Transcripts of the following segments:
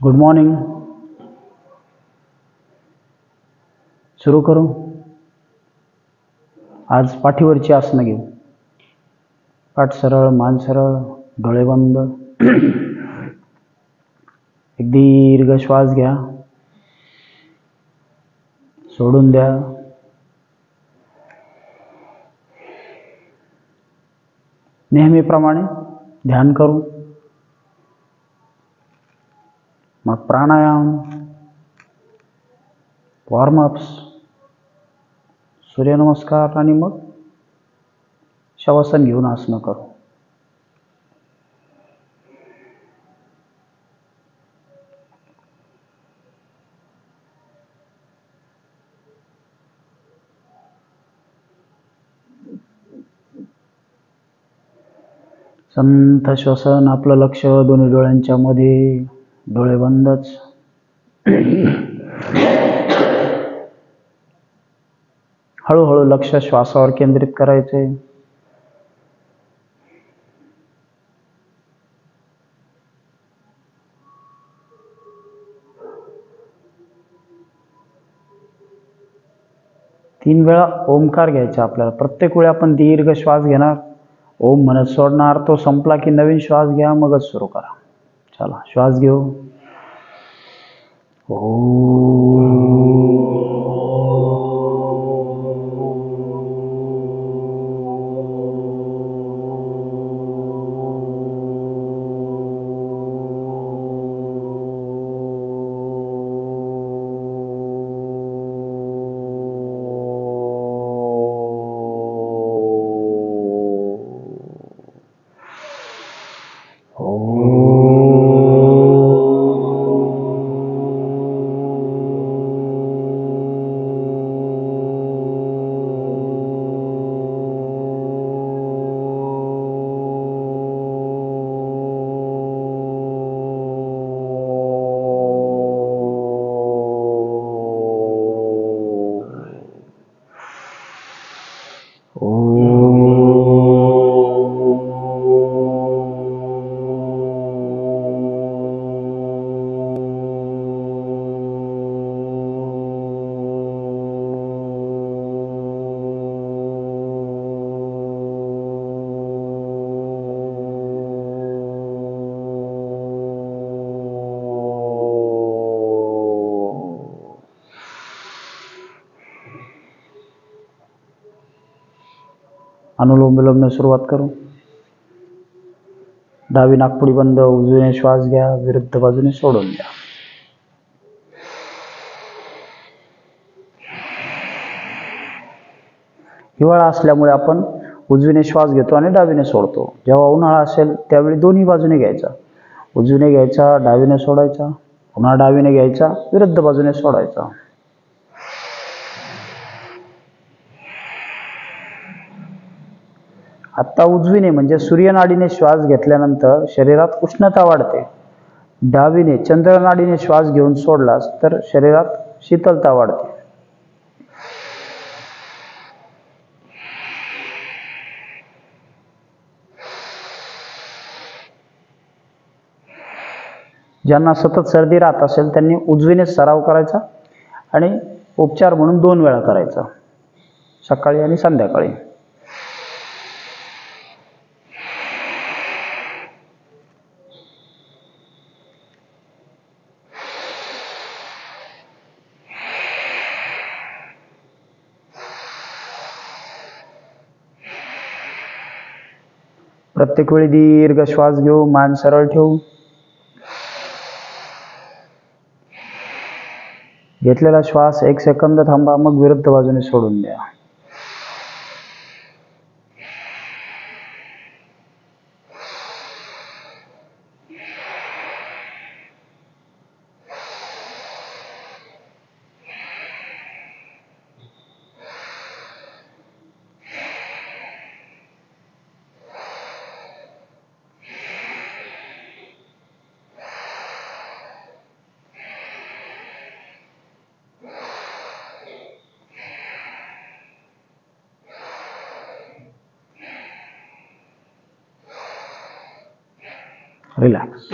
Good morning. सुरू करू. आज पाठीवरची आसनं घेऊ. पाठ सरळ, मान सरळ, डोळे बंद. एक दीर्घ श्वास घ्या, सोडून द्या. नेहमीप्रमाणे ध्यान करू. मग प्राणायाम, वॉर्मअप्स, सूर्यनमस्कार आणि मग शवासन घेऊन आसनं करू. संथ श्वसन. आपलं लक्ष दोन्ही डोळ्यांच्या मध्ये, डोळे बंदच. हळूहळू लक्ष श्वासावर केंद्रित करायचे. तीन वेळा ओमकार घ्यायचा आपल्याला. प्रत्येक वेळी आपण दीर्घ श्वास घेणार, ओम म्हणत सोडणार. तो संपला की नवीन श्वास घ्या, मगच सुरू करा. चला श्वास घेऊ. अनुलोम विलोमने सुरुवात करू. डावी नाकपुडी बंद. उजवीने श्वास घ्या, विरुद्ध बाजूने सोडून द्या. हिवाळा असल्यामुळे आपण उजवीने श्वास घेतो आणि डावीने सोडतो. जेव्हा उन्हाळा असेल त्यावेळी दोन्ही बाजूने घ्यायचा. उजवीने घ्यायचा, डावीने सोडायचा. पुन्हा डावीने घ्यायचा, विरुद्ध बाजूने सोडायचा. आता उजवीने म्हणजे सूर्यनाडीने श्वास घेतल्यानंतर शरीरात उष्णता वाढते. डावीने चंद्रनाडीने श्वास घेऊन सोडलास तर शरीरात शीतलता वाढते. ज्यांना सतत सर्दी राहत असेल त्यांनी उजवीने सराव करायचा आणि उपचार म्हणून 2 वेळा करायचा, सकाळी आणि संध्याकाळी. प्रत्येक वेळी दीर्घ श्वास घेऊ, मान सरळ ठेवू. घेतलेला श्वास 1 सेकंद थांबा, मग विरुद्ध बाजूने सोडून द्या. रिलॅक्स.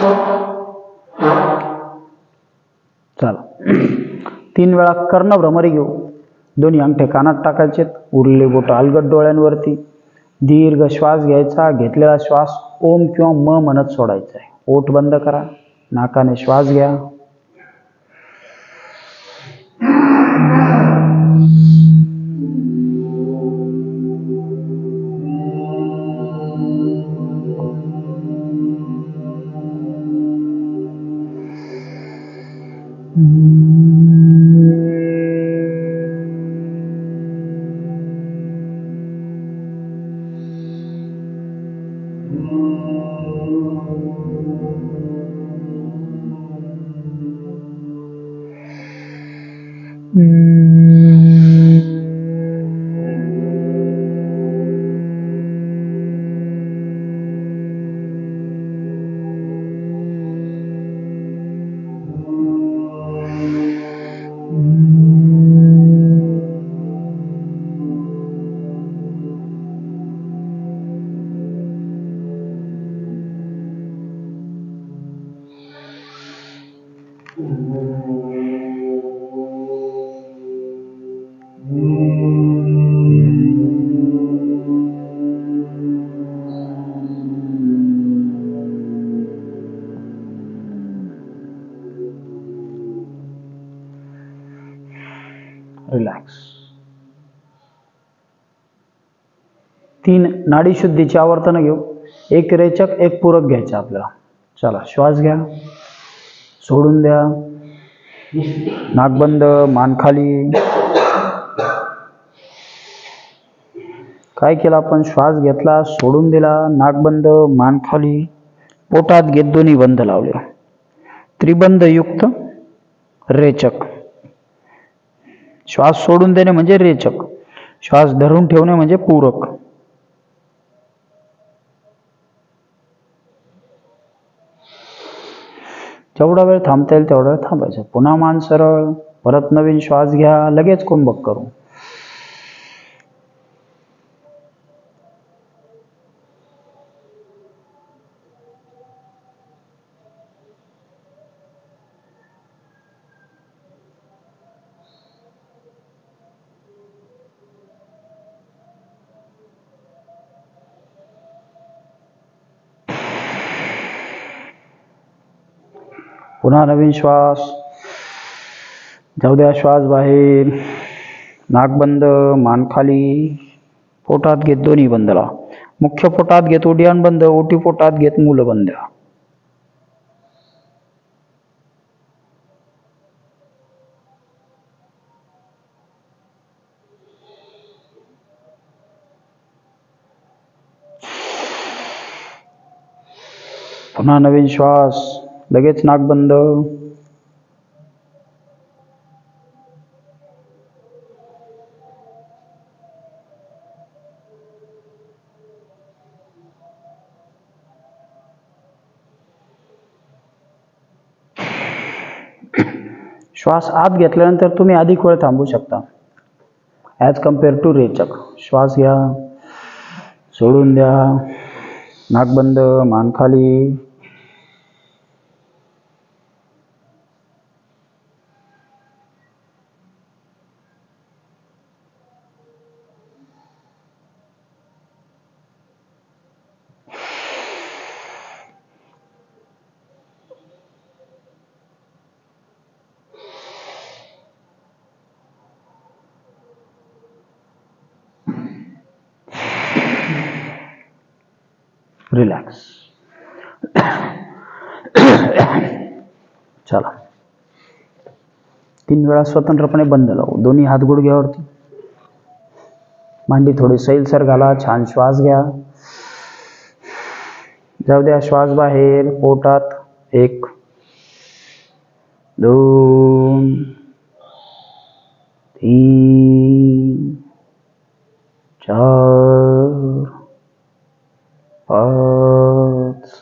3 वेळा कर्णभ्रमरी घेऊ. दोन्ही अंगठे कानात टाकायचे, उरलेले बोट अलगद डोळ्यांवरती. दीर्घ श्वास घ्यायचा. घेतलेला श्वास ओम किंवा म म्हणत सोडायचा आहे. ओठ बंद करा, नाकाने श्वास घ्या. रिलॅक्स. 3 नाडी शुद्धीची आवर्तनं घेऊ. एक रेचक, एक पूरक घ्यायचं आपल्याला. चला, श्वास घ्या, सोडून द्या. नाक बंद, मान खाली. काय केलं आपण? श्वास घेतला, सोडून दिला, नाक बंद, मान खाली. पोटात घेत दोन्ही बंद लावले. त्रिबंध युक्त रेचक. श्वास सोडून देणे म्हणजे रेचक, श्वास धरून ठेवणे म्हणजे पूरक. जेवढा वेळ थांबता येईल तेवढा वेळ थांबायचं. पुन्हा मान सरळ, परत नवीन श्वास घ्या, लगेच कुंभक करू. पुन्हा नवीन श्वास. जाऊ द्या श्वास बाहेर. नाक बंद, मान खाली. पोटात घेत दोन्ही बंद लावा. मुख्य पोटात घेत उड्डाण बंद, ओटी पोटात घेत मूल बंद. पुन्हा नवीन श्वास. लगेच नाक बंद. श्वास आत घेतल्यानंतर तुम्ही अधिक वेळ थांबू शकता ॲज कम्पेअर टू रेचक. श्वास घ्या, सोडून द्या, नाक बंद, मान खाली. रिलॅक्स. चला, 3 वेळा स्वतंत्रपणे बंद लावू. दोन्ही हात गुडघ्यावरती. मांडी थोडी सैलसर घाला. छान श्वास घ्या. जाऊ द्या श्वास बाहेर. पोटात 1 2 3 4 5.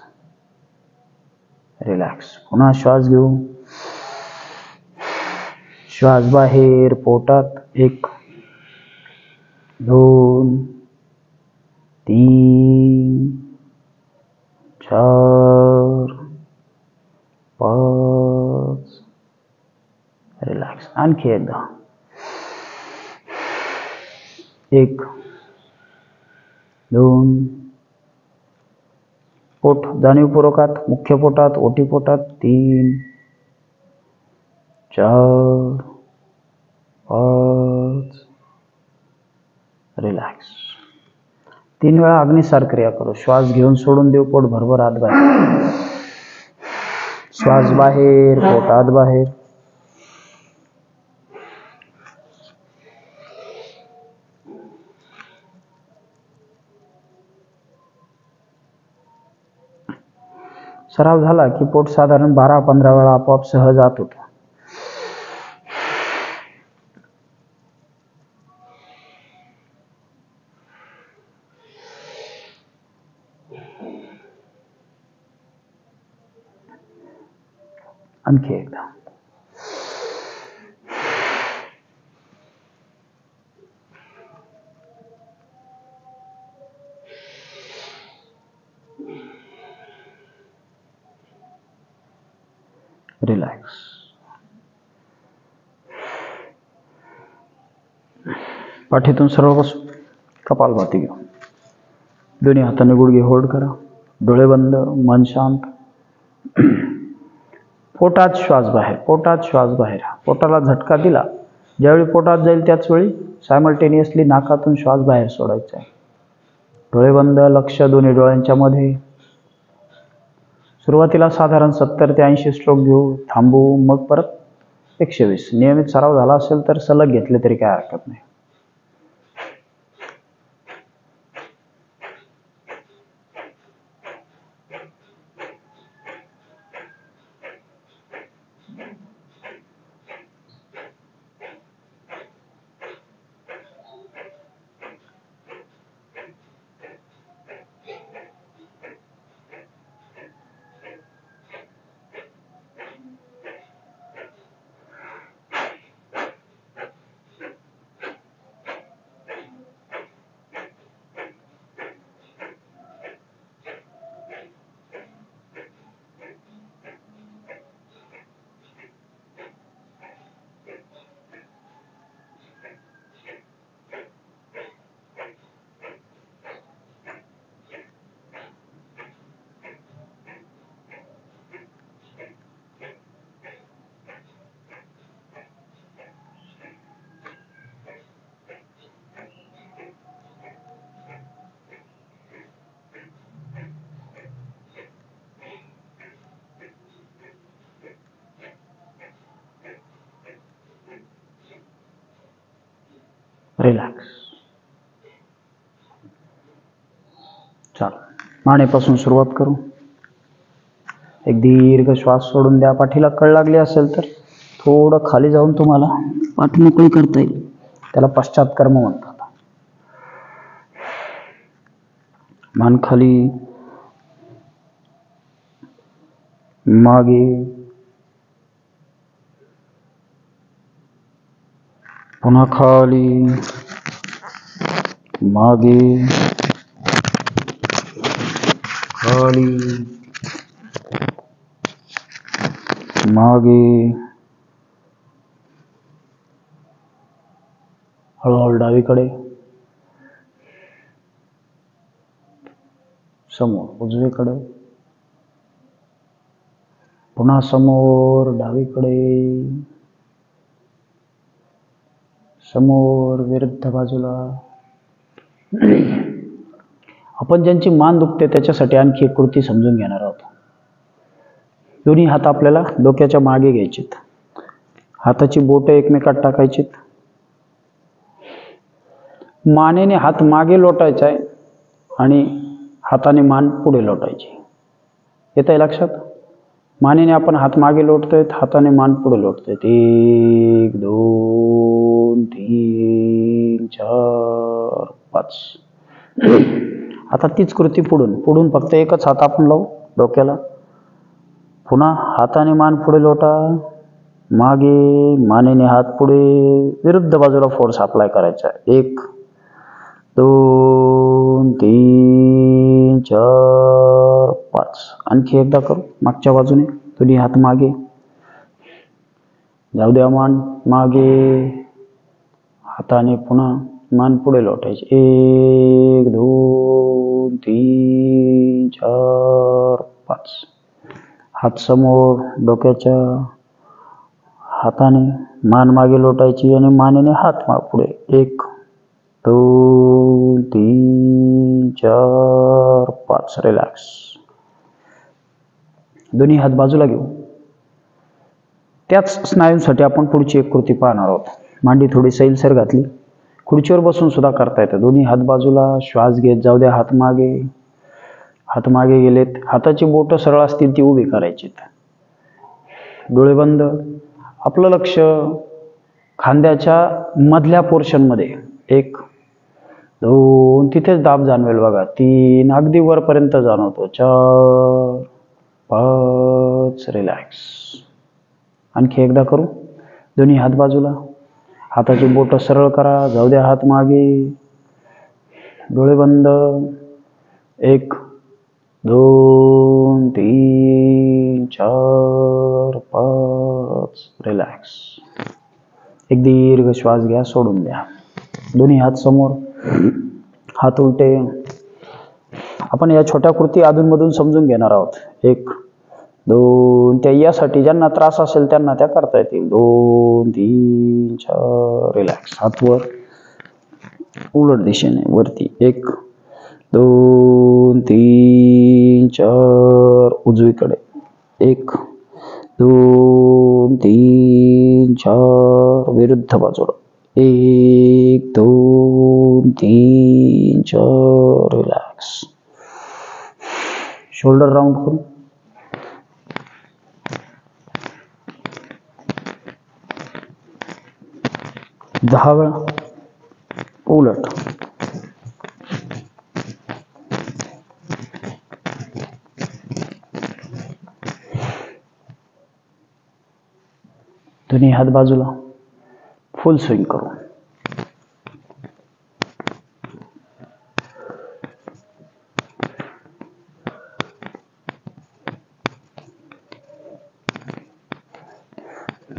रिलॅक्स. पुन्हा श्वास घेऊ. श्वास बाहेर. पोटात 1 2 3 4 5. रिलॅक्स. आणखी एकदा. 1 2. पोट जाणीवपूर्वकात, मुख्य पोटात, ओटी पोटात. 3 4 5. रिलॅक्स. 3 वेळा अग्निसार क्रिया करू. श्वास घेऊन सोडून देऊ. पोट भरभर आत बाहेर. श्वास बाहेर, पोट आत बाहेर. सराव झाला की पोट साधारण 12-15 वेळा आपोआप सहज आत होतं. आणखी एकदा. रिलॅक्स. पाठीतून सरळ बसू. कपालभाती घेऊ. दोन्ही हाताने गुडघे होल्ड करा. डोळे बंद, मन शांत. पोटात श्वास बाहेर, पोटात श्वास बाहेर. पोटाला झटका दिला ज्यावेळी पोटात जाईल त्याच वेळी सायमल्टेनियसली नाकातून श्वास बाहेर सोडायचा आहे. डोळे बंद, लक्ष दोन्ही डोळ्यांच्या मध्ये. सुरुवातीला साधारण 70 ते 80 स्ट्रोक घेऊ, थांबू, मग परत 120. नियमित सराव झाला असेल तर सलग घेतले तरी काय हरकत नाही. रिलॅक्स. चला, मानेपासून सुरुवात करू. एक दीर्घ श्वास सोडून द्या. पाठीला कळ लागली असेल तर थोडं खाली जाऊन तुम्हाला पाठ मोकळी करता येईल. त्याला पश्चात्कर्म म्हणतात. मान खाली, मागे, पुन्हा खाली, मागे, खाली, मागे. हळूहळू डावीकडे, समोर उजवीकडे, पुन्हा समोर डावीकडे, समोर विरुद्ध बाजूला. आपण ज्यांची मान दुखते त्याच्यासाठी आणखी एक कृती समजून घेणार आहोत. दोन्ही हात आपल्याला डोक्याच्या मागे घ्यायचेत. हाताची बोटे एकमेकात टाकायचीत. मानेने हात मागे लोटायचा आहे आणि हाताने मान पुढे लोटायची. येत आहे लक्षात? मानेने आपण हात मागे लोटतोय, हाताने मान पुढे लोटतोय. 1 2 3 4 5. आता तीच कृती पुढून फक्त एकच हात आपण लावू डोक्याला. पुन्हा हाताने मान पुढे लोटा, मागे, मानेने हात पुढे, विरुद्ध बाजूला फोर्स अप्लाय करायचा. 1 2 3 4 5. आणखी एकदा करू. मागच्या बाजूने दोन्ही हात मागे, जाऊ द्या मान मागे, हाताने पुन्हा मान पुढे लोटायची. 1 2 3 4 5. हात समोर डोक्याच्या, हाताने मान मागे लोटायची आणि मानेने हात पुढे. 1 2 3 4 5. रिलॅक्स. दोन्ही हात बाजूला घेऊ. त्याच स्नायूंसाठी आपण पुढची एक कृती पाहणार आहोत. मांडी थोडी सैलसर घातली. खुर्चीवर बसून सुद्धा करता येतं. दोन्ही हात बाजूला, श्वास घेत जाऊ द्या. हात मागे, हात मागे गेलेत. हाताची बोटं सरळ असतील ती उभी करायचीत. डोळे बंद. आपलं लक्ष खांद्याच्या मधल्या पोर्शन मध्ये. 1 2 तिथेच दाब जाणवेल बघा. 3 अगदी वरपर्यंत जाणवतो. 4 5. रिलॅक्स. आणखी एकदा करू. दोन्ही हात बाजूला, हाताची बोटं सरळ करा. जाऊ द्या हात मागे, डोळे बंद. 1 2 3 4 5. रिलॅक्स. एक दीर्घ श्वास घ्या, सोडून द्या. दोन्ही हात समोर, हात उलटे. आपण या छोट्या कृती अधूनमधून समजून घेणार आहोत. 1 2. त्या यासाठी ज्यांना त्रास असेल त्यांना त्या करता येतील. 2 3 4. रिलॅक्स. हात वर, उलट दिशेने वरती. 1 2 3 4. उजवीकडे. 1 2 3 4. विरुद्ध बाजूला. 1 2 3 4. रिलॅक्स. शोल्डर राऊंड करू. दहा वेळा. उलट. दोन्ही हात बाजूला, फुल स्विंग करू.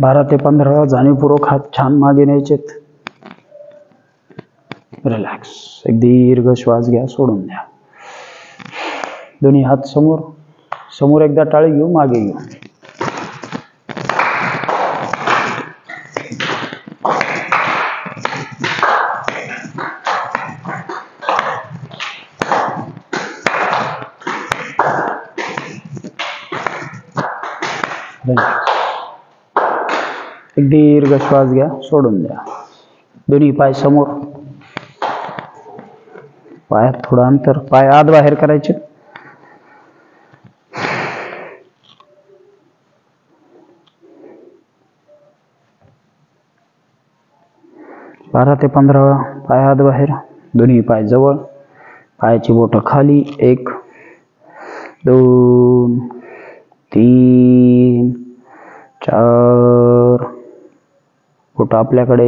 बारा ते 15 जाणीवपूर्वक हात छान मागे न्यायचेत. रिलॅक्स. एक दीर्घ श्वास घ्या, सोडून द्या. दोन्ही हात समोर, समोर एकदा टाळी घेऊ, मागे घेऊ. एक दीर्घ श्वास घ्या, सोडून द्या. दोन्ही पाय समोर, पायात थोडं अंतर, पाय आत बाहेर करायचे. बारा ते 15 वेळा पाय आत बाहेर. दोन्ही पाय जवळ, पायाची बोटं खाली. 1 2 3 4. बोटं आपल्याकडे.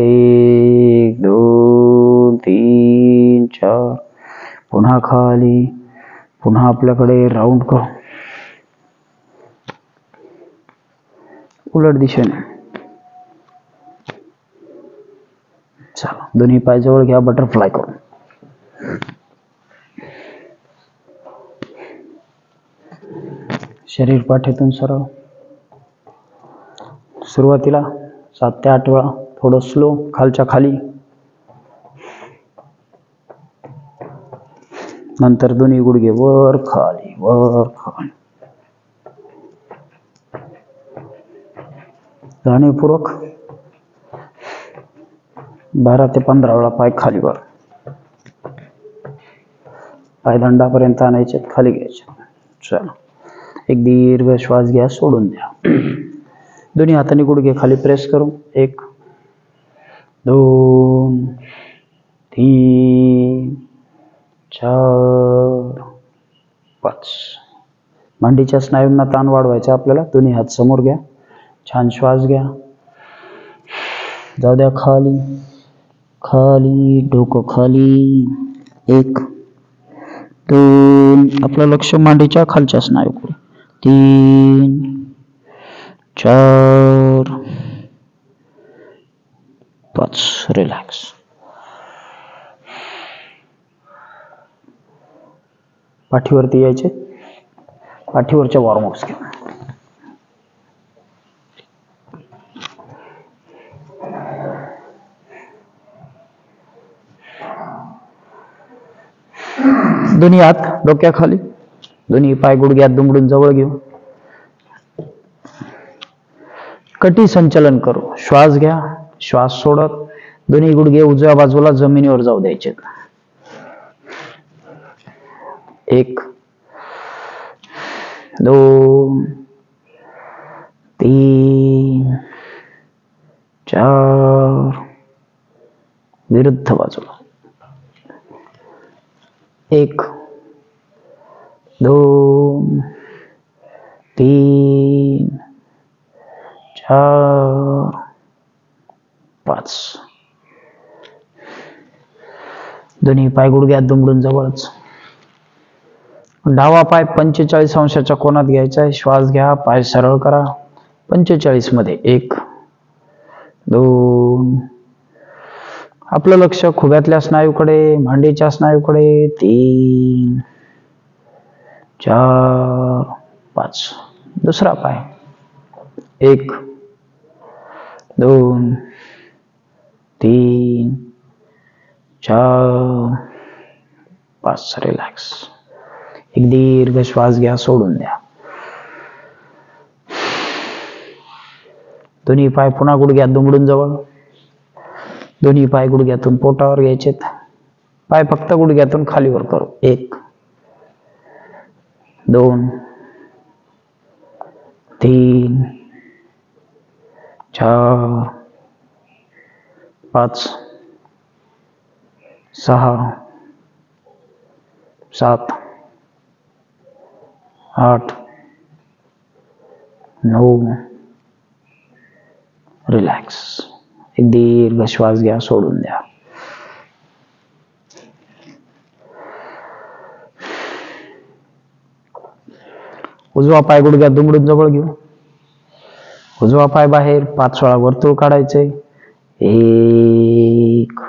1 2 3 4. पुन्हा खाली, पुन्हा आपल्याकडे. राऊंड करू. उलट दिशेने. चला, दोन्ही पाय जवळ घ्या, बटरफ्लाय करू. शरीर पाठीतून सरळ. सुरुवातीला 7 ते 8 वेळा, थोडं स्लो, खालच्या खाली. नंतर दोन्ही गुडघे वर खाली, वर खाली. जाणीवपूर्वक 12 ते 15 वेळा पाय खाली वर. पायदंडापर्यंत आणायचे, खाली घ्यायचे. चला, एक दीर्घ श्वास घ्या, सोडून द्या. दोन्ही हाताने गुडघे खाली प्रेस करू. 1 2 3 4 5. मांडीच्या स्नायूंना ताण वाढवायचा आपल्याला. दोन्ही हात समोर घ्या, छान श्वास घ्या. जाऊ द्या खाली, खाली, डोकं खाली. 1 2. आपलं लक्ष मांडीच्या खालच्या स्नायूकडे. 3 4 5 रिलॅक्स. पाठीवरती यायचे, पाठीवरच्या वॉर्मअप्स घ्या. दोन्ही हात डोक्याखाली, दोन्ही पाय गुडघ्यात दुमडून जवळ घेऊ. कटी संचलन करू. श्वास घ्या, श्वास सोडत दोन्ही गुडघे उजव्या बाजूला जमिनीवर जाऊ द्यायचे. 1 2 3 4 विरुद्ध बाजूला. 1 2 3 4 5. दोन्ही पाय गुडघ्यात दुमडून जवळच. डावा पाय 45 अंशाच्या कोनात घ्यायचा आहे. श्वास घ्या, पाय सरळ करा 45 मध्ये. 1 2. आपलं लक्ष खुब्यातल्या स्नायूकडे, मांडीच्या स्नायूकडे. 3 4 5. दुसरा पाय. 1 2 3 4 5. रिलॅक्स. एक दीर्घ श्वास घ्या, सोडून द्या. दोन्ही पाय पुन्हा गुडघ्यात दुमडून जवळ. दोन्ही पाय गुडघ्यातून पोटावर घ्यायचे. पाय फक्त गुडघ्यातून खालीवर करू. 1 2 3 4 5 6 7 8 9. रिलॅक्स. एक दीर्घ श्वास घ्या, सोडून द्या. उजवा पाय गुडघ्यात दुमडून जवळ घेऊ. उजवा पाय बाहेर 5 वेळा वर्तुळ काढायचे. 1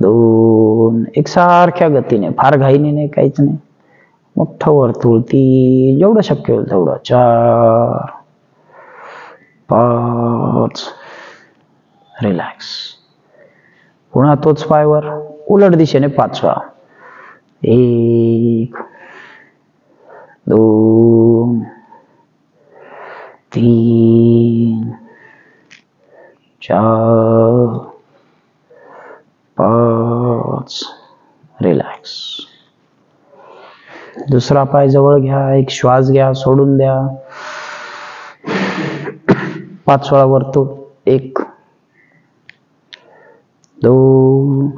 2. एकसारख्या गतीने, फार घाईने नाही, काहीच नाही. मोठं वर्तुळ. 3. जेवढं शक्य होईल तेवढं. 4 5. रिलॅक्स. पुन्हा तोच पायवर उलट दिशेने 5 वेळा. 1 2 3 4 5. रिलॅक्स. दुसरा पाय जवळ घ्या. एक श्वास घ्या, सोडून द्या. 5 वेळा वर्तुळ. 1 2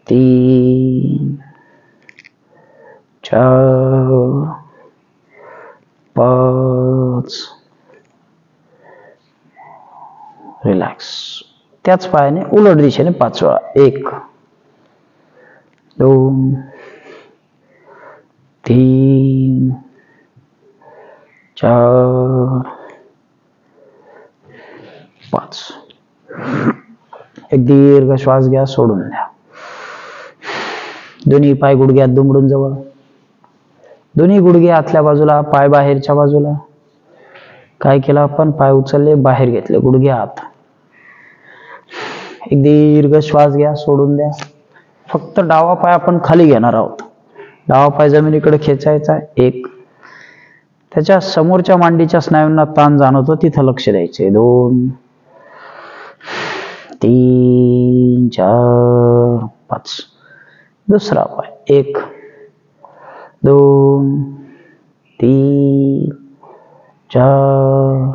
3 4 5. रिलॅक्स. त्याच पायाने उलट दिशेने 5 वेळा. 1 2 3 4 5. एक दीर्घ श्वास घ्या, सोडून द्या. दोन्ही पाय गुडघ्यात दुमडून जवळ. दोन्ही गुडघे आतल्या बाजूला, पाय बाहेरच्या बाजूला. काय केलं आपण? पाय उचलले, बाहेर घेतले, गुडघे आत. एक दीर्घ श्वास घ्या, सोडून द्या. फक्त डावा पाय आपण खाली घेणार आहोत. डावा पाय जमिनीकडे खेचायचा. 1. त्याच्या समोरच्या मांडीच्या स्नायूंना ताण जाणवतो, तिथं लक्ष द्यायचे. 2 3 4 5. दुसरा पाय. 1 2 3 4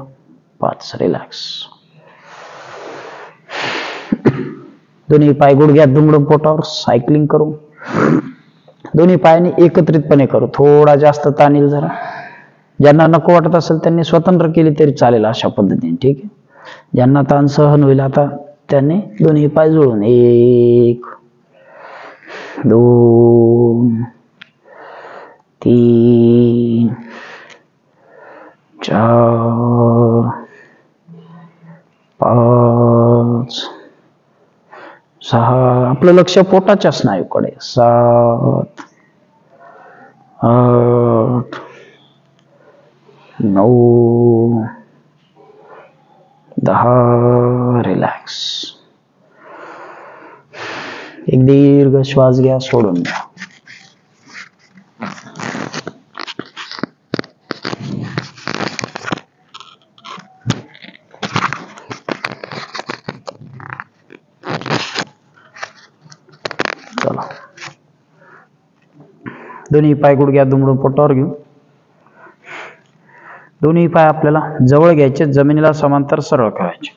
5. रिलॅक्स. दोन्ही पाय गुडघ्यात दुमडून पोटावर सायकलिंग करू. दोन्ही पायांनी एकत्रितपणे करू. थोडा जास्त ताण येईल जरा. ज्यांना नको वाटत असेल त्यांनी स्वतंत्र केली तरी चालेल अशा पद्धतीने. ठीक आहे. ज्यांना ताण सहन होईल आता त्यांनी दोन्ही पाय जुळून. 1 2 3 4 आपलं लक्ष पोटाच्या स्नायूकडे. 7 8 9 10. रिलॅक्स. एक दीर्घ श्वास घ्या, सोडून द्या. चला, दोन्ही पाय गुडघ्या दुमडून पोटावर घेऊ. दोन्ही पाय आपल्याला जवळ घ्यायचे, जमिनीला समांतर सरळ करायचे.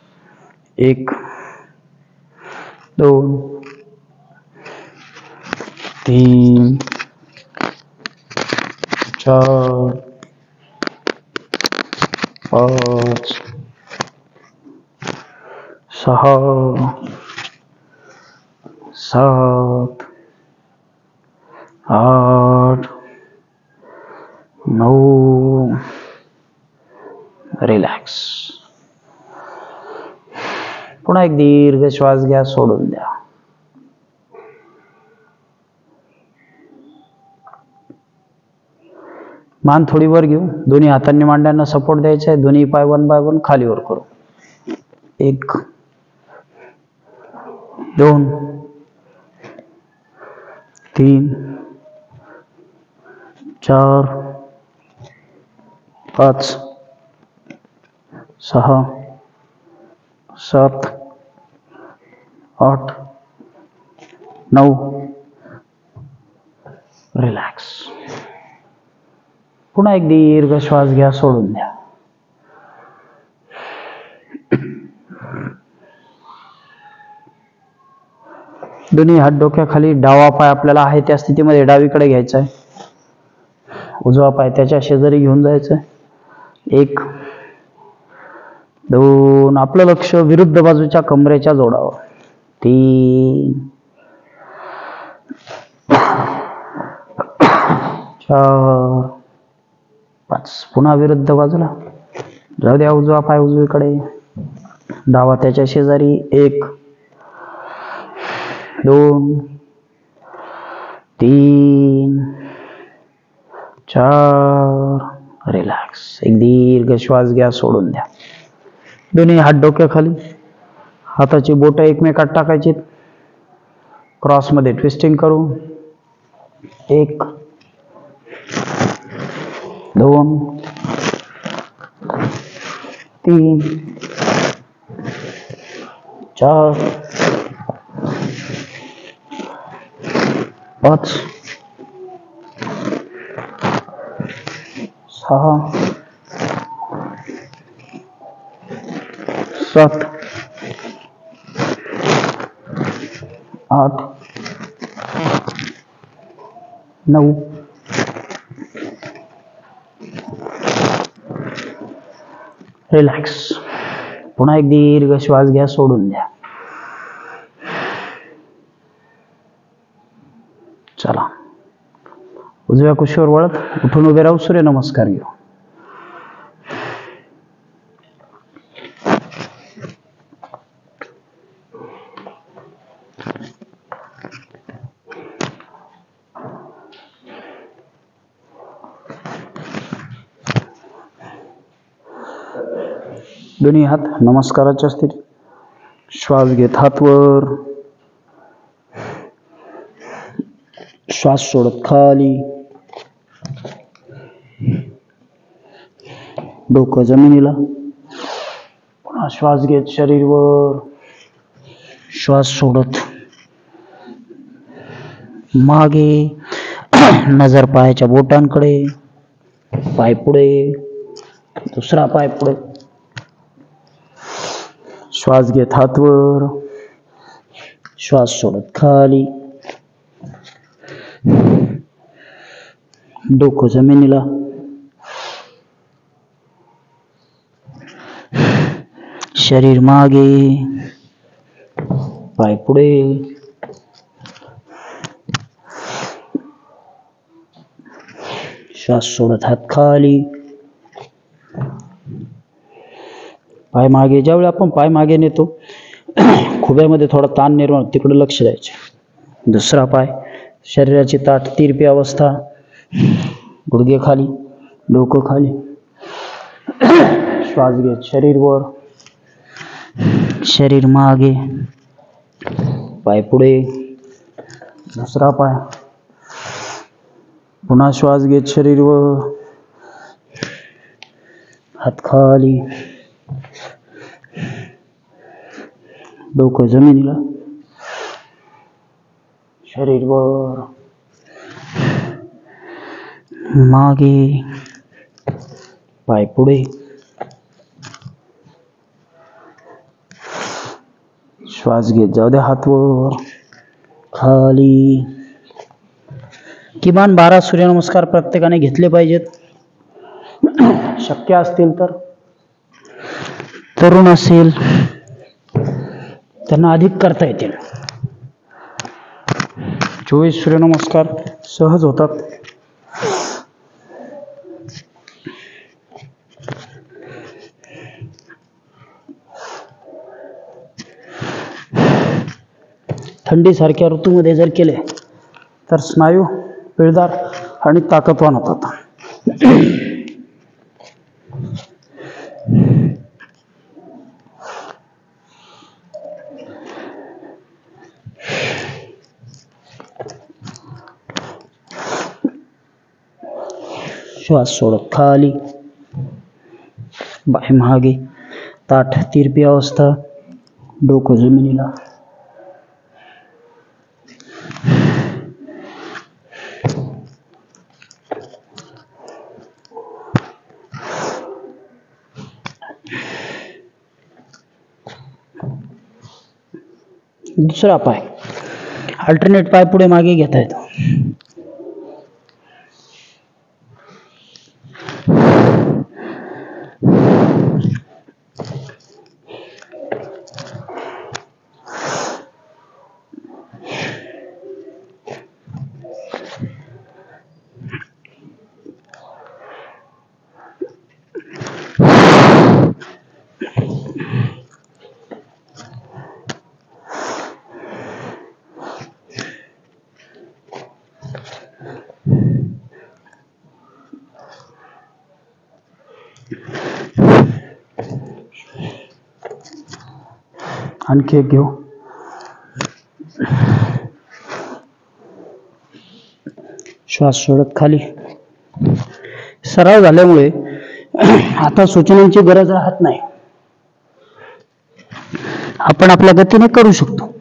1 2 3 4 5 6 7 8 9. रिलॅक्स. पुन्हा एक दीर्घ श्वास घ्या, सोडून द्या. मान थोडी वर घेऊ. दोन्ही हातांनी मांड्यांना सपोर्ट द्यायचा आहे. दोन्ही पाय 1 बाय 1 खाली वर करू. 1 2 3 4 5 6 7 8 9. रिलॅक्स. पुन्हा एक दीर्घ श्वास घ्या, सोडून द्या. दोन्ही हात डोक्याखाली. डावा पाय आपल्याला आहे त्या स्थितीमध्ये डावीकडे घ्यायचा आहे. उजवा पाय त्याच्या शेजारी घेऊन जायचा आहे. 1 2. आपलं लक्ष विरुद्ध बाजूच्या कमरेच्या जोडावर. 3 4 5. पुन्हा विरुद्ध बाजूला. जाऊ द्या, उजवा पाय उजवीकडे, डावा त्याच्या शेजारी. 1 2 3 4. रिलॅक्स. एक दीर्घ श्वास घ्या, सोडून द्या. दोन्ही हात डोक्याखाली. हाताची बोटं एकमेकात टाकायची. क्रॉस मध्ये ट्विस्टिंग करू. 1 2 3 4 5 6 7 8 9. रिलॅक्स. पुन्हा एक दीर्घ श्वास घ्या, सोडून द्या. चला, उजव्या कुशीवर वळत उठून उभे राहू. सूर्य नमस्कार घेऊ. दोन्ही हात नमस्काराच्या स्थितीत. श्वास घेत हात वर, श्वास सोडत खाली. डोकं जमिनीला. पुन्हा श्वास घेत शरीर वर, श्वास सोडत मागे. नजर पायाच्या बोटांकडे. पाय पुढे, दुसरा पाय पुढे. श्वास घेत हात वर, श्वास सोडत खाली. डोकं जमिनीला. शरीर मागे, पाय पुढे. श्वास सोडत हात खाली. पाय मागे. ज्यावेळी आपण पाय मागे नेतो, खुब्यामध्ये थोडा ताण निर्माण, तिकडे लक्ष द्यायचे. दुसरा पाय, शरीराची ताठ तिरपी अवस्था, गुडघे खाली, डोकं खाली, श्वास घेत शरीर वर, शरीर मागे, पाय पुढे, दुसरा पाय, पुन्हा श्वास घेत शरीर वर, हात खाली, डोकं जमिनीला, शरीर वर, मागे, पाय पुढे, श्वास घेत जाऊ दे हात वर, खाली. किमान 12 सूर्यनमस्कार प्रत्येकाने घेतले पाहिजेत. शक्य असतील तर तरुण असेल त्यांना अधिक करता येतील. 24 सूर्यनमस्कार सहज होतात. थंडीसारख्या ऋतूमध्ये जर केले तर स्नायू पिळदार आणि ताकदवान होतात. श्वास सोडत खाली, बाय मागे, ताठ तिरपी अवस्था, डोकं जमिनीला, दुसरा पाय, अल्टरनेट पाय पुढे मागे घेता येतो. आणखी एक घेऊ. श्वास सोडत खाली. सराव झाल्यामुळे आता सूचनांची गरज राहत नाही. आपण आपल्या गतीने करू शकतो.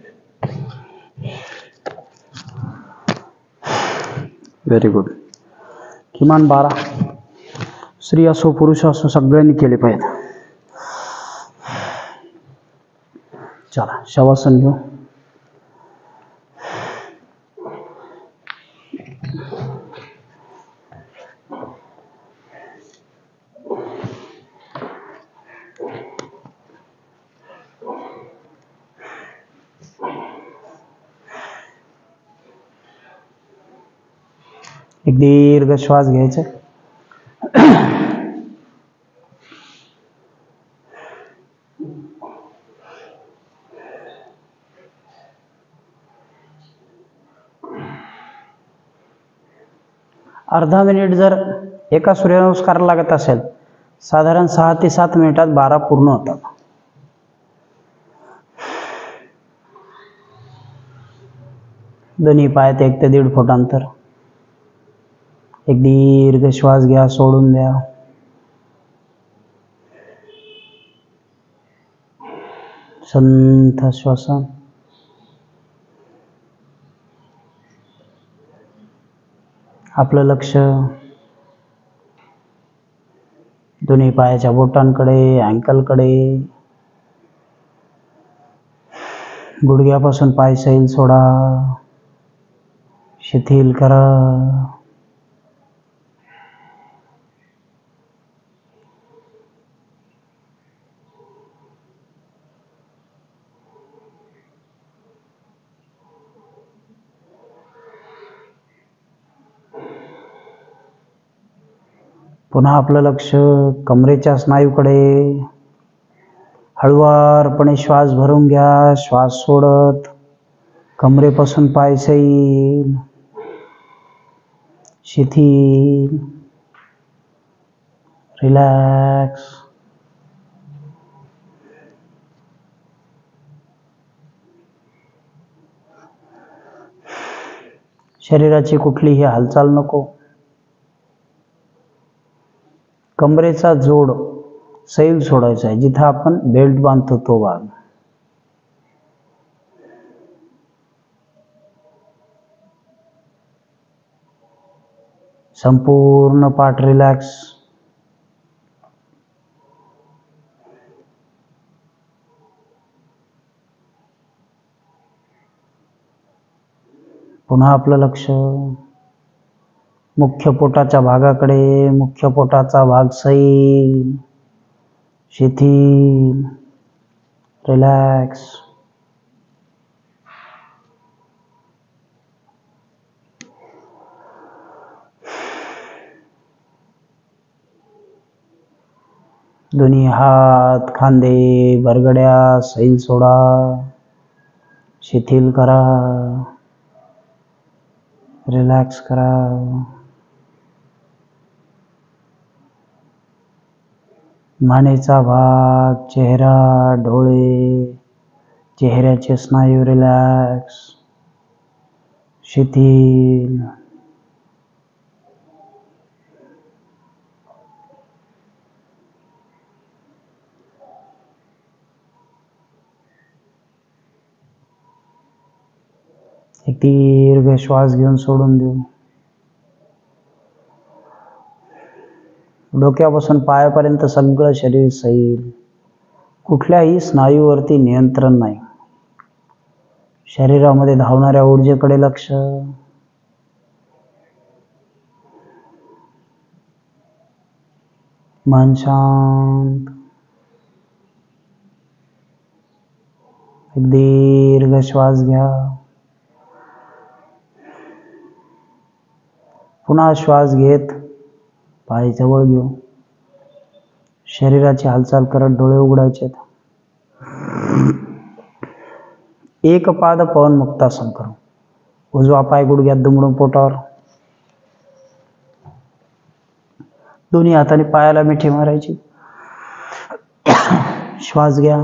Very good. किमान 12 स्त्री असो पुरुष असो सगळ्यांनी केले पाहिजे. चला शवासन घेऊ. एक दीर्घ श्वास घ्यायचा. अर्धा मिनिट जर एका सूर्यनमस्काराला लागत असेल, साधारण 6 ते 7 मिनिटात 12 पूर्ण होतात. दोन्ही पायात 1 ते 1.5 फूट अंतर. एक दीर्घ श्वास घ्या, सोडून द्या. संथ श्वासन. आपलं लक्ष दोन्ही पायाच्या बोटांकडे, अँकलकडे. गुडघ्यापासून पाय सैल सोडा, शिथिल करा. पुन्हा आपलं लक्ष कमरेच्या स्नायूकडे. हळुवारपणे श्वास भरून घ्या, श्वास सोडत कमरेपासून पाय सैल, शिथिल, रिलॅक्स. शरीराची कुठलीही हालचाल नको. कमरेचा जोड सैल सोडायचा आहे, जिथं आपण बेल्ट बांधतो तो भाग. संपूर्ण पाठ रिलॅक्स. पुन्हा आपलं लक्ष मुख्य पोटाच्या भागाकडे. मुख्य पोटाचा भाग सैल, शिथिल, रिलॅक्स. दोन्ही हात, खांदे, बरगड्या सैल सोडा, शिथिल करा, रिलॅक्स करा. मानेचा भाग, चेहरा, डोळे, चेहऱ्याचे स्नायू रिलॅक्स, शिथिल. एक दीर्घ श्वास घेऊन सोडून देऊ. डोक्यापासून पायापर्यंत सगळं शरीर सैल. कुठल्याही स्नायूवरती नियंत्रण नाही. शरीरामध्ये धावणाऱ्या ऊर्जेकडे लक्ष. मन शांत. एक दीर्घ श्वास घ्या. पुन्हा श्वास घेत पाय जवळ घेऊ. शरीराची हालचाल करत डोळे उघडायचे. एक पाद पवन मुक्तासन करू. उजवा पाय गुडघ्यात दुमडून पोटावर. दोन्ही हाताने पायाला मिठी मारायची. श्वास घ्या.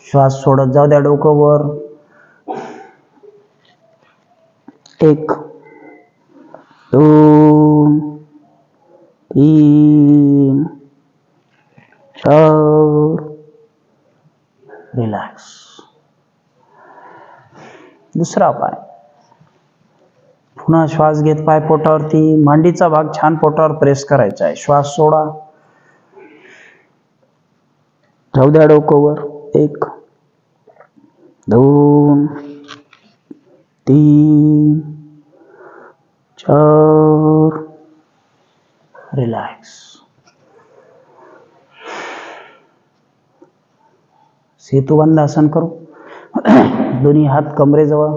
श्वास सोडत जाऊ द्या. डोकं वर. 1 2 3 4. रिलॅक्स. दुसरा पाय. पुन्हा श्वास घेत पाय पोटावरती. मांडीचा भाग छान पोटावर प्रेस करायचा आहे. श्वास सोडा. जाऊ द्या डोकं वर. 1 2 3 4. रिलॅक्स. सेतुबंद आसन करू. दोन्ही हात कमरेजवळ.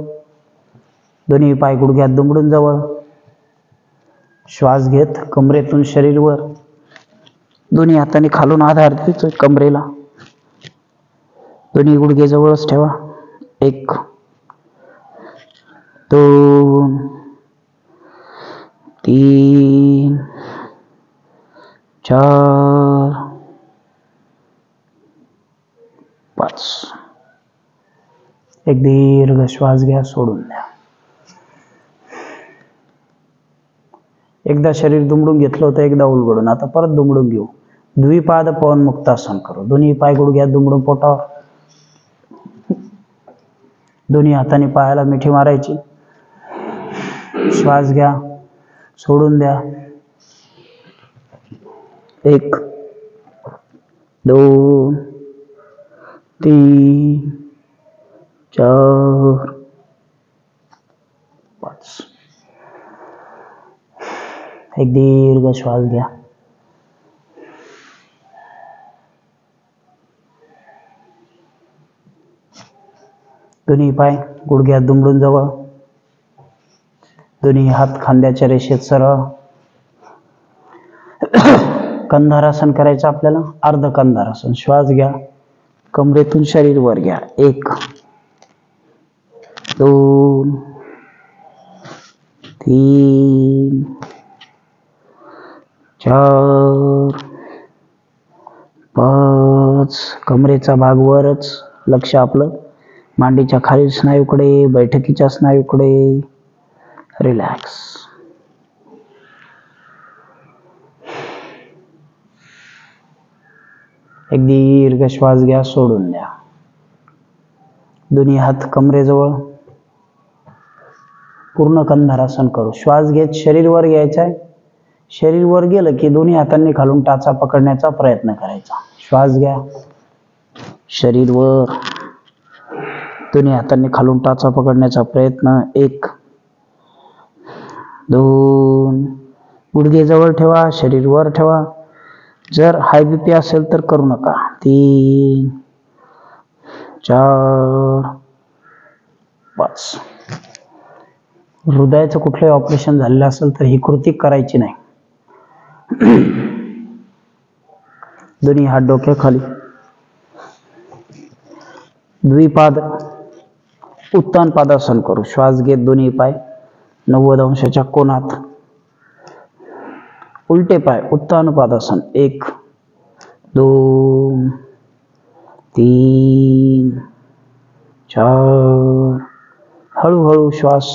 दोन्ही पाय गुडघ्यात दुमडून जवळ. श्वास घेत कमरेतून शरीर वर. दोन्ही हाताने खालून आधार देतोय कमरेला. दोन्ही गुडघे जवळच ठेवा. 1 2 3 4 5. एक दीर्घ श्वास घ्या. सोडून द्या. एकदा शरीर दुमडून घेतलं होतं. एकदा उलगडून. आता परत दुमडून घेऊ. द्विपाद पवन मुक्तासन करू. दोन्ही पाय गुडघ्यात दुमडून पोटावर. दोन्ही हाताने पायाला मिठी मारायची. श्वास घ्या. सोडून द्या. 1 2 3 4 5. एक दीर्घ श्वास घ्या. दोन्ही पाय गुडघ्यात दुमडून जवळ. दोन्ही हात खांद्याच्या रेषेत सरळ. कंधारासन करायचं आपल्याला. अर्ध कंधारासन. श्वास घ्या. कमरेतून शरीर वर घ्या. 1 2 3 4 5. कमरेचा भाग वरच, लक्ष आपलं मांडीच्या खालील स्नायूकडे, बैठकीच्या स्नायूकडे. रिलॅक्स. एक दीर्घ श्वास घ्या, सोडून द्या. दोन्ही हात कमरेजवळ, पूर्ण कंधारासन करू. श्वास घेत शरीर वर घ्यायचं आहे. शरीर वर गेलं की दोन्ही हातांनी खालून टाचा पकडण्याचा प्रयत्न करायचा. श्वास घ्या, शरीर वर, दोन्ही हातांनी खालून टाचा पकडण्याचा प्रयत्न. 1 2. गुडघे जवळ ठेवा, शरीर वर ठेवा. जर हाय बीपी असेल तर करू नका. 3 4 5. हृदयाचं कुठलंही ऑपरेशन झालेलं असेल तर ही कृती करायची नाही. दोन्ही हात डोक्याखाली. द्विपाद उत्तान पादासन करू. श्वास घेत दोन्ही पाय 90 अंशाच्या कोनात. उलटे पाय उत्तान पादासन. 1 2 3 4. हळूहळू श्वास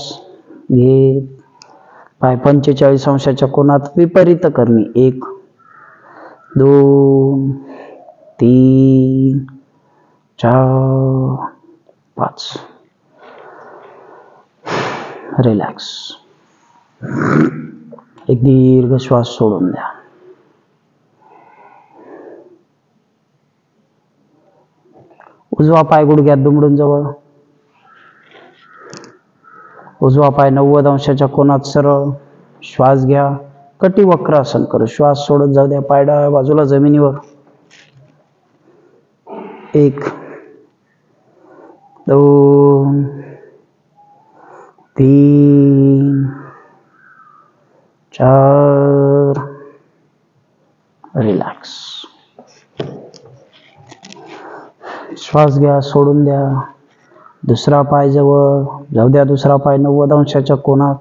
घेत पाय 45 अंशाच्या कोनात विपरीत करणे. 1 2 3 4 5. रिलॅक्स. एक दीर्घ श्वास सोडून द्या. उजवा पाय गुडघ्यात दुमडून जवळ. उजवा पाय 90 अंशाच्या कोनात सरळ. श्वास घ्या, कटी वक्रासन करू. श्वास सोडत जाऊ द्या. पाय डाव्या बाजूला जमिनीवर. 1 2 3 4. रिलॅक्स. श्वास घ्या, सोडून द्या. दुसरा पाय जवळ जाऊ द्या. दुसरा पाय 90 अंशाच्या कोनात.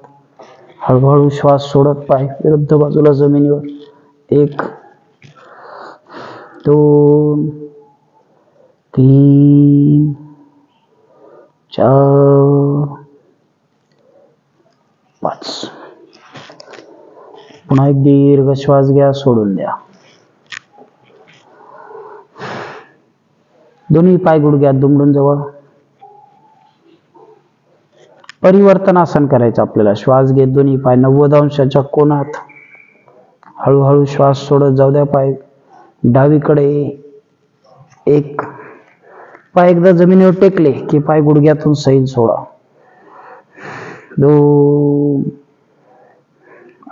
हळूहळू श्वास सोडत पाय विरुद्ध बाजूला जमिनीवर. 1 2 3 4 5. पुन्हा एक दीर्घ श्वास घ्या, सोडून द्या. दोन्ही पाय गुडघ्यात दुमडून जवळ. परिवर्तनासन करायचं आपल्याला. श्वास घेत दोन्ही पाय 90 अंशाच्या कोनात. हळूहळू श्वास सोडत जाऊ द्या. पाय डावीकडे. 1 पाय एकदा जमिनीवर टेकले की पाय गुडघ्यातून सैल सोडा. 2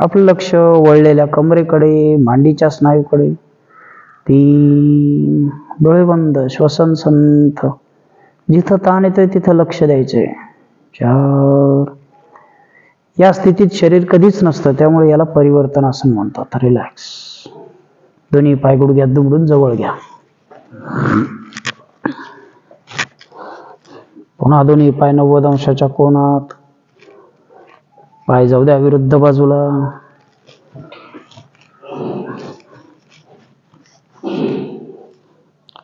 आपलं लक्ष वळलेल्या कमरेकडे, मांडीच्या स्नायूकडे. 3 डोळे बंद, श्वसन संथ. जिथं ताण येतोय तिथं लक्ष द्यायचंय. 4 या स्थितीत शरीर कधीच नसतं, त्यामुळे याला परिवर्तनासन म्हणतात. रिलॅक्स. दोन्ही पाय गुडघ्यात दुमडून जवळ घ्या. पुन्हा दोन्ही पाय 90 अंशाच्या कोनात. पाय जाऊ द्या विरुद्ध बाजूला.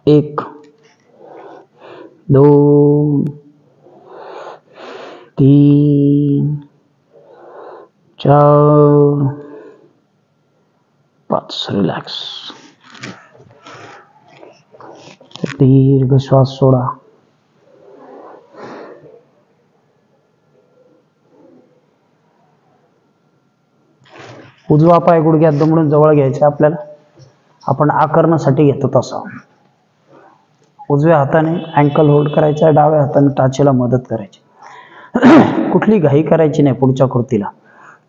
1 2 3 4 5. रिलॅक्स. दीर्घ श्वास सोडा. उजवा पाय गुडघ्यात दुमडून जवळ घ्यायचा आपल्याला. आपण आकरणासाठी घेतो तसा. उजव्या हाताने अँकल होल्ड करायचा, डाव्या हाताने टाचेला मदत करायची. कुठली घाई करायची नाही पुढच्या कृतीला.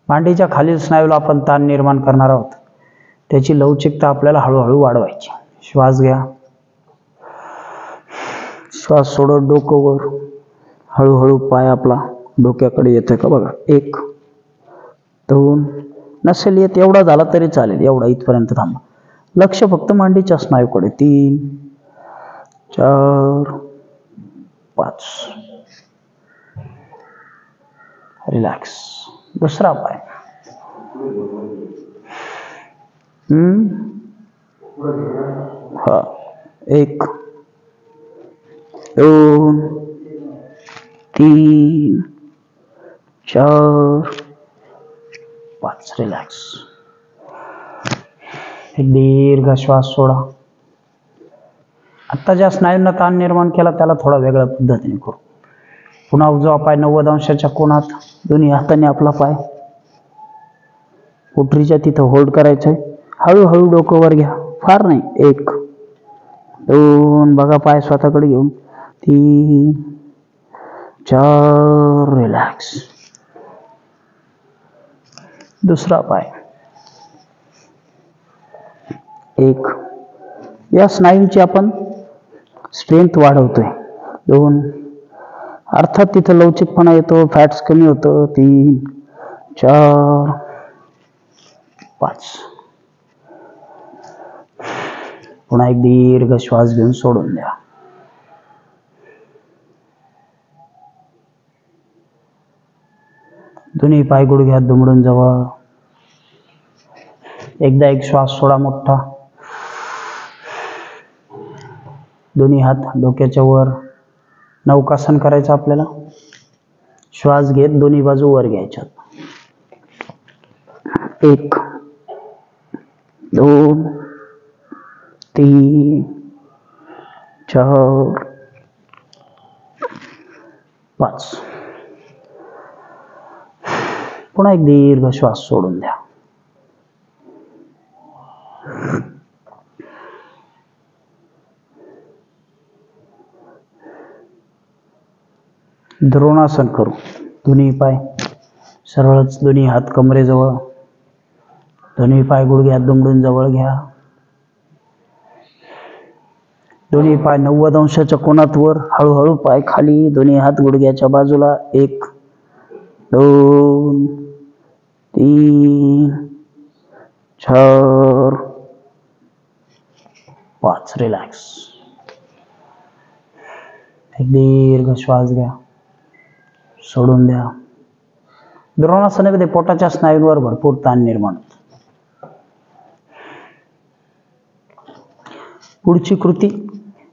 मांडीच्या खालील स्नायूला आपण ताण निर्माण करणार आहोत, त्याची लवचिकता आपल्याला हळूहळू वाढवायची. श्वास घ्या, श्वास सोडत डोकं वर. हळूहळू पाय आपला डोक्याकडे येतोय का बघा. 1 2 नसेल येत एवढा झाला तरी चालेल, एवढा इथपर्यंत थांबा. लक्ष फक्त मांडीच्या स्नायूकडे. 3 4 5. रिलॅक्स. दुसरा पाय. हा. 1 2 3 4 5. रिलॅक्स. एक दीर्घ श्वास सोडा. आता ज्या स्नायूंना ताण निर्माण केला त्याला थोडा वेगळ्या पद्धतीने करू. पुन्हा उजवा पाय 90 अंशाच्या कोनात, दोन्ही हाताने आपला पाय पोटरीच्या तिथं होल्ड करायचंय. हळूहळू डोकं वर घ्या, फार नाही. 1 2 बघा पाय स्वतःकडे घेऊन. 3 4. रिलॅक्स. दुसरा पाय. 1. या स्नायूंची आपण स्ट्रेंथ वाढवतोय. 2. अर्थात तिथं लवचिकपणा येतो, फॅट्स कमी होतं. 3 4 5. पुन्हा एक दीर्घ श्वास घेऊन सोडून द्या. दोन्ही पाय गुडघ्यात दुमडून जवळ. एकदा एक श्वास सोडा मोठा. दोन्ही हात डोक्याच्या वर. नौकासन करायचं आपल्याला. श्वास घेत दोन्ही बाजू वर घ्यायच्या. 1 2 3 4 5. पुन्हा एक दीर्घ श्वास सोडून द्या. द्रोणासन करू. दोन्ही पाय सरळच, दोन्ही हात कमरेजवळ, दोन्ही पाय गुडघ्यात दुमडून जवळ घ्या. दोन्ही पाय 90 अंशाच्या कोनात वर. हळूहळू पाय खाली, दोन्ही हात गुडघ्याच्या बाजूला. 1 2 3 4 5. रिलॅक्स. एक दीर्घ श्वास घ्या, सोडून द्या. द्रोणासनामध्ये पोटाच्या स्नायूंवर भरपूर ताण निर्माण होतो. पुढची कृती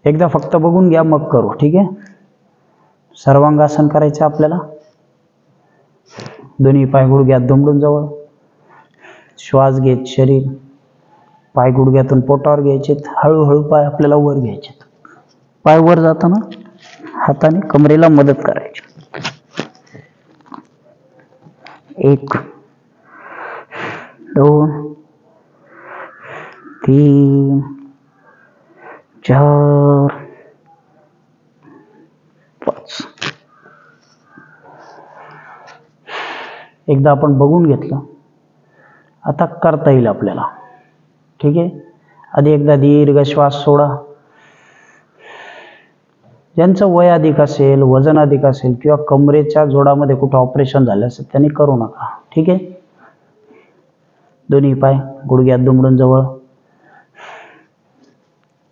एकदा फक्त बघून घ्या, मग करू. ठीक आहे. सर्वांगासन करायचं आपल्याला. दोन्ही पाय गुडघ्यात दुमडून जवळ. श्वास घेत शरीर, पाय गुडघ्यातून पोटावर घ्यायचे. हळूहळू पाय आपल्याला वर घ्यायचे. पाय वर जाताना हाताने कमरेला मदत करायची. 1 2 3 4 5. एकदा आपण बघून घेतलं, आता करता येईल आपल्याला. ठीक आहे. आधी एकदा दीर्घ श्वास सोडा. ज्यांचं वय अधिक असेल, वजन अधिक असेल किंवा कमरेच्या जोडामध्ये कुठं ऑपरेशन झालं असेल त्यांनी करू नका. ठीक आहे. दोन्ही पाय गुडघ्यात दुमडून जवळ.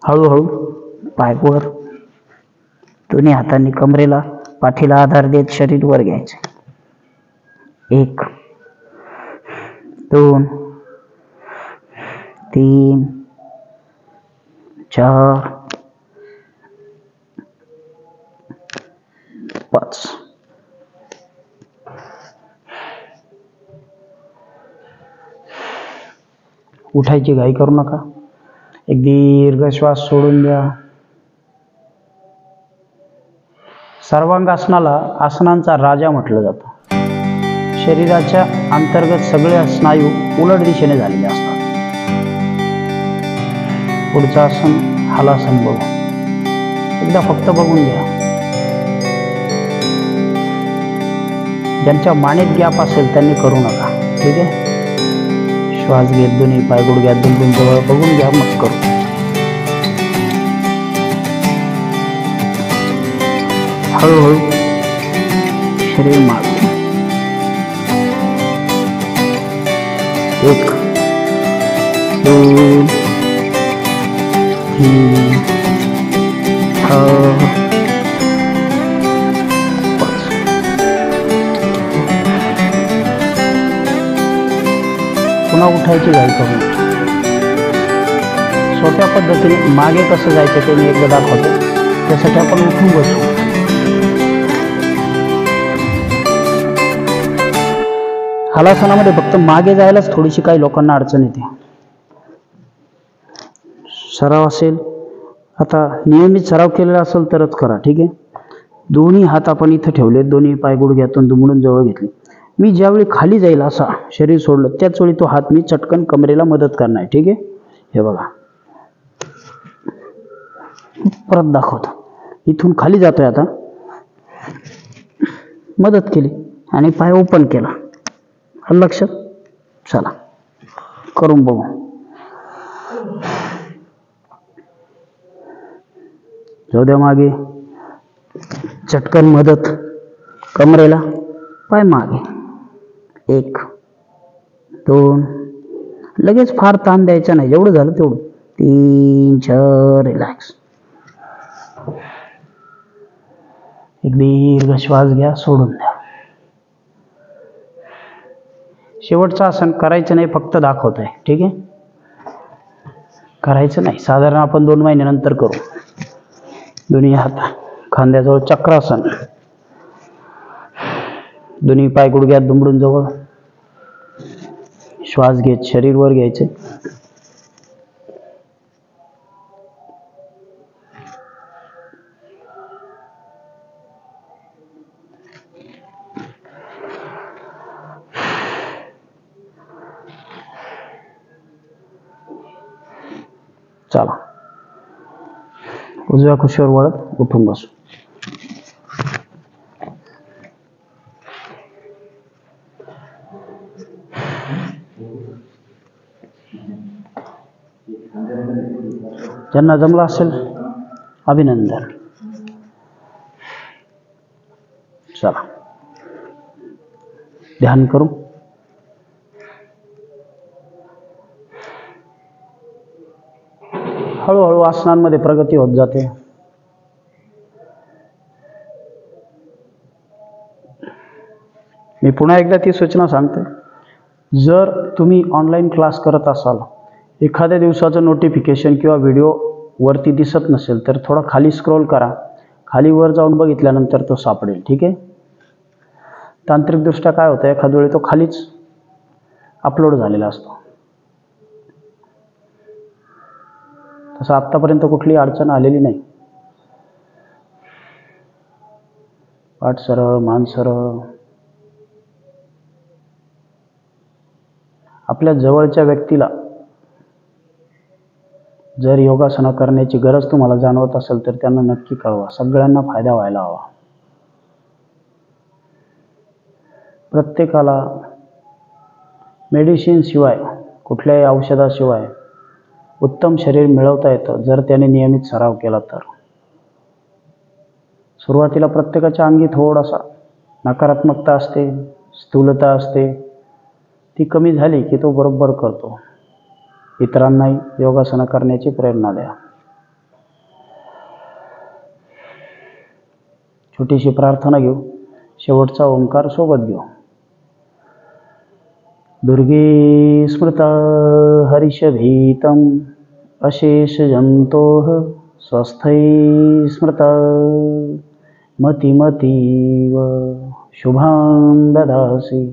हळूहळू पाय वर, दोन्ही हातांनी कमरेला, पाठीला आधार देत शरीर वर घ्यायचे. 1 2 3 4 5. उठायची घाई करू नका. एक दीर्घ श्वास सोडून द्या. सर्वांगासनाला आसनांचा राजा म्हटलं जातं. शरीराच्या अंतर्गत सगळे स्नायू उलट दिशेने झालेले असतात. पुढचं आसन हलासन बघू. एकदा फक्त बघून घ्या. ज्यांच्या मानेत गॅप असेल त्यांनी करू नका. ठीक आहे. श्वास घेत दोन्ही पाय गुडघ्यात दुमडून जवळ. बघून घ्या, मग करू. हळूहळू शरीर मागे. 1 2 3 4 5. पुन्हा उठायची घाई करू नये. सोप्या पद्धतीने मागे कसं जायचं ते मी एकदा दाखवतो. त्यासाठी आपण उठून बसू. हलासनामध्ये फक्त मागे जायलाच थोडीशी काही लोकांना अडचण येते. सराव असेल, आता नियमित सराव केलेला असेल तरच करा. ठीक आहे. दोन्ही हात आपण इथं ठेवले, दोन्ही पाय गुडघ्यातून दुमडून जवळ घेतले. मी ज्यावेळी खाली जाईल असा शरीर सोडलं त्याच वेळी तो हात मी चटकन कमरेला मदत करणार. ठीक आहे. हे बघा, परत दाखवतो. इथून खाली जातोय, आता मदत केली आणि पाय ओपन केला. लक्षात. चला करून बघू. जाऊ द्या मागे, चटकन मदत कमरेला, पाय मागे. 1 2, लगेच फार ताण द्यायचा नाही. जेवढं झालं तेवढं. 3 4, रिलॅक्स. एक दीर्घ श्वास घ्या, सोडून द्या. शेवटचं आसन करायचं नाही, फक्त दाखवत आहे. ठीक आहे. करायचं नाही, साधारण आपण 2 महिन्यानंतर करू. दोन्ही हात खांद्याजवळ, चक्रासन. दोन्ही पाय गुडघ्यात दुमडून जवळ. श्वास घेत शरीर वर घ्यायचे. चला उजव्या खुशीवर वळत उठून बसू. ज्यांना जमलं असेल अभिनंदन. चला ध्यान करू. हळूहळू आसनांमध्ये प्रगती होत जाते. मी पुन्हा एकदा ती सूचना सांगते. जर तुम्ही ऑनलाईन क्लास करत असाल, एखाद्या दिवसाचं नोटिफिकेशन किंवा व्हिडिओ वरती दिसत नसेल तर थोडा खाली स्क्रोल करा. खाली वर जाऊन बघितल्यानंतर तो सापडेल. ठीक आहे. तांत्रिकदृष्ट्या काय होतं, एखाद्या वेळी तो खालीच अपलोड झालेला असतो. तसं आत्तापर्यंत कुठली अडचण आलेली नाही. पाठ सरळ, मान सरळ. आपल्या जवळच्या व्यक्तीला जर योगासनं करण्याची गरज तुम्हाला जाणवत असेल तर त्यांना नक्की कळवा. सगळ्यांना फायदा व्हायला हवा. प्रत्येकाला मेडिसिन शिवाय, कुठल्याही औषधाशिवाय उत्तम शरीर मिळवता येतं जर त्याने नियमित सराव केला तर. सुरुवातीला प्रत्येकाच्या अंगी थोडासा नकारात्मकता असते, स्थूलता असते. ती कमी झाली की तो बरोबर करतो. इतरांनाही योगासनं करण्याची प्रेरणा द्या. छोटीशी प्रार्थना घेऊ. शेवटचा ओंकार सोबत घेऊ. दुर्गे स्मृता हरिषभीतम अशेष जंतोः स्वस्थै स्मृता मतिमतीव शुभां ददासि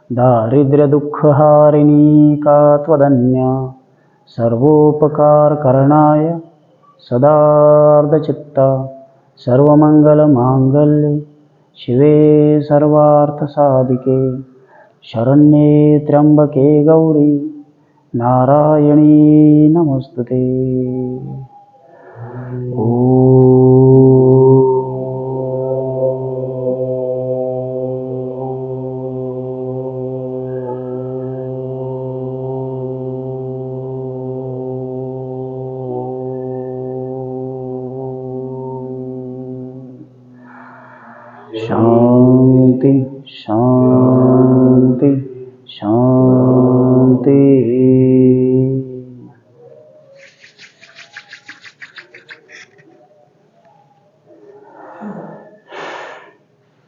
दारिद्र्यदुःखहारिणी का त्वदन्या सर्वोपकारकरणाय सदार्धचित्ता सर्वमंगलमांगल्ये शिवे सर्वार्थसाधिके शरण्ये त्र्यंबके गौरी नारायणी नमस्तुते. शांति शांति शांति.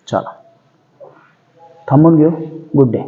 चला थांबून घेऊ. Good day.